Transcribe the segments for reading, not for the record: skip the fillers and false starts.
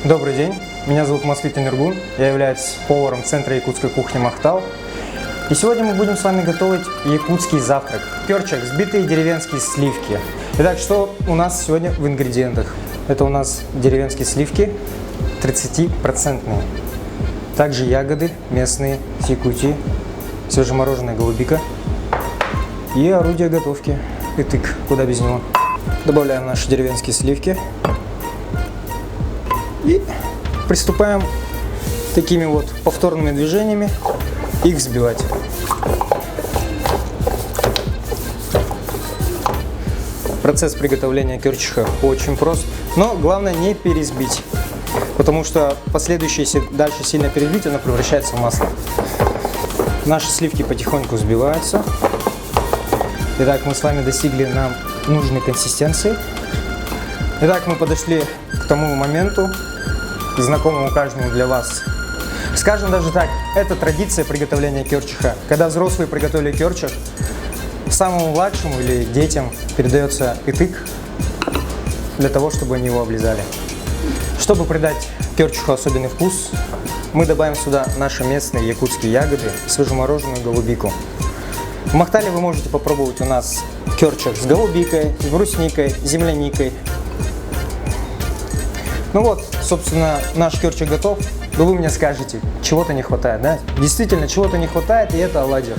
Добрый день, меня зовут Москвитин Иргун, я являюсь поваром Центра якутской кухни Махтал. И сегодня мы будем с вами готовить якутский завтрак. Кёрчак, взбитые деревенские сливки. Итак, что у нас сегодня в ингредиентах? Это у нас деревенские сливки 30%. Также ягоды местные с Якутии, свежемороженая голубика и орудие готовки итык, куда без него. Добавляем наши деревенские сливки и приступаем такими вот повторными движениями их взбивать. Процесс приготовления кёрчака очень прост, но главное не перезбить, потому что последующее, если дальше сильно перебить, оно превращается в масло. Наши сливки потихоньку взбиваются. Итак, мы с вами достигли нам нужной консистенции. Итак, мы подошли к тому моменту, знакомому каждому для вас. Скажем даже так, это традиция приготовления кёрчака. Когда взрослые приготовили кёрчак, самому младшему или детям передается итык для того, чтобы они его облизали. Чтобы придать кёрчаку особенный вкус, мы добавим сюда наши местные якутские ягоды, свежемороженую голубику. В Махтале вы можете попробовать у нас кёрчак с голубикой, с брусникой, земляникой. Ну вот, собственно, наш кёрчак готов. Но вы мне скажете, чего-то не хватает, да? Действительно, чего-то не хватает, и это оладьев.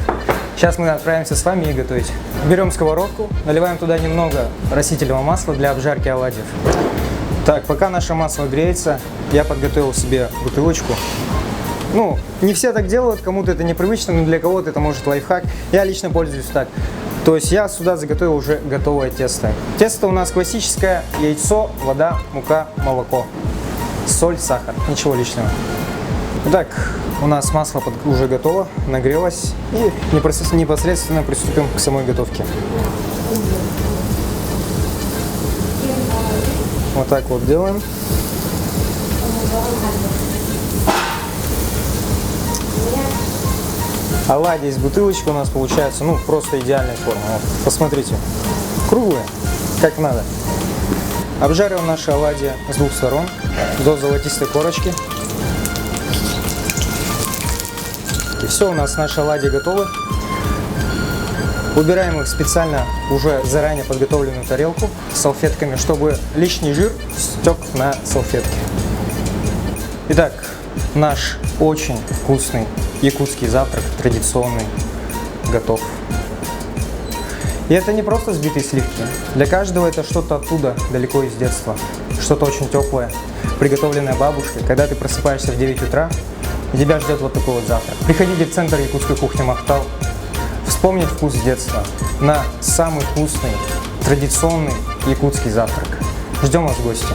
Сейчас мы отправимся с вами их готовить. Берем сковородку, наливаем туда немного растительного масла для обжарки оладьев. Так, пока наше масло греется, я подготовил себе бутылочку. Ну, не все так делают, кому-то это непривычно, но для кого-то это может лайфхак. Я лично пользуюсь так. То есть я сюда заготовил уже готовое тесто. Тесто у нас классическое: яйцо, вода, мука, молоко, соль, сахар. Ничего лишнего. Итак, у нас масло уже готово, нагрелось. И непосредственно приступим к самой готовке. Вот так вот делаем. Оладьи из бутылочки у нас получается, ну, просто идеальной формы. Вот, посмотрите, круглые, как надо. Обжариваем наши оладьи с двух сторон до золотистой корочки. И все, у нас наши оладьи готовы. Убираем их в специально уже заранее подготовленную тарелку с салфетками, чтобы лишний жир стек на салфетки. Итак, наш очень вкусный якутский завтрак, традиционный, готов. И это не просто взбитые сливки. Для каждого это что-то оттуда, далеко из детства. Что-то очень теплое, приготовленное бабушкой. Когда ты просыпаешься в 9 утра, и тебя ждет вот такой вот завтрак. Приходите в Центр якутской кухни Махтал. Вспомнить вкус детства на самый вкусный, традиционный якутский завтрак. Ждем вас в гости.